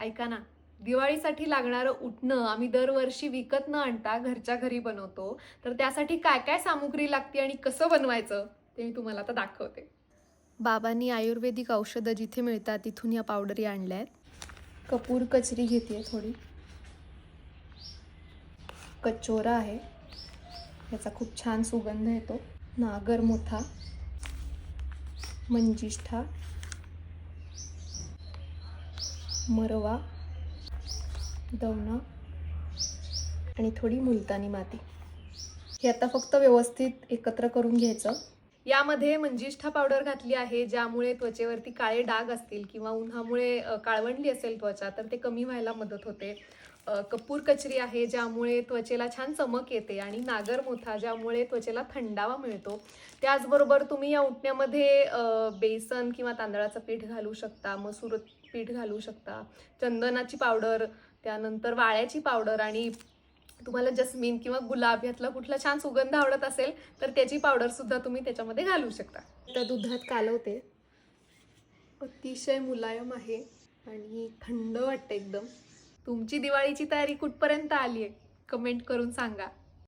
ऐका ना, दिवाळीसाठी लागणारं उटणं आम्ही दरवर्षी विकत न आणता घरच्या घरी बनवतो. तर त्यासाठी काय काय सामुग्री लागते आणि कसं बनवायचं ते मी तुम्हाला आता दाखवते. बाबांनी आयुर्वेदिक औषधं जिथे मिळतात तिथून या पावडरी आणल्या आहेत. कपूर कचरी घेते थोडी. कचोरा आहे, याचा खूप छान सुगंध येतो. नागरमोथा, मंजिष्ठा, मरवा, दवना आणि थोडी मुलतानी माती. हे आता फक्त व्यवस्थित एकत्र करून घ्यायचं. यामध्ये मंजिष्ठा पावडर घातली आहे, ज्यामुळे त्वचेवरती काळे डाग असतील किंवा उन्हामुळे काळवंडली असेल त्वचा तर ते कमी व्हायला मदत होते. कपूर कचरी आहे, ज्यामुळे त्वचेला छान चमक येते. आणि नागरमोथा, ज्यामुळे त्वचेला थंडावा मिळतो. त्याचबरोबर तुम्ही या उटण्यामध्ये बेसन किंवा तांदळाचं पीठ घालू शकता, मसूर पीठ घालू शकता, चंदनाची पावडर, त्यानंतर वाळ्याची पावडर आणि तुम्हाला जस्मीन किंवा गुलाब यातला कुठला छान सुगंध आवडत असेल तर त्याची पावडर सुद्धा तुम्ही त्याच्यामध्ये घालू शकता. त्या दुधात कालवते. अतिशय मुलायम आहे आणि थंड वाटते एकदम. तुमची दिवाळीची तयारी कुठपर्यंत आली आहे कमेंट करून सांगा.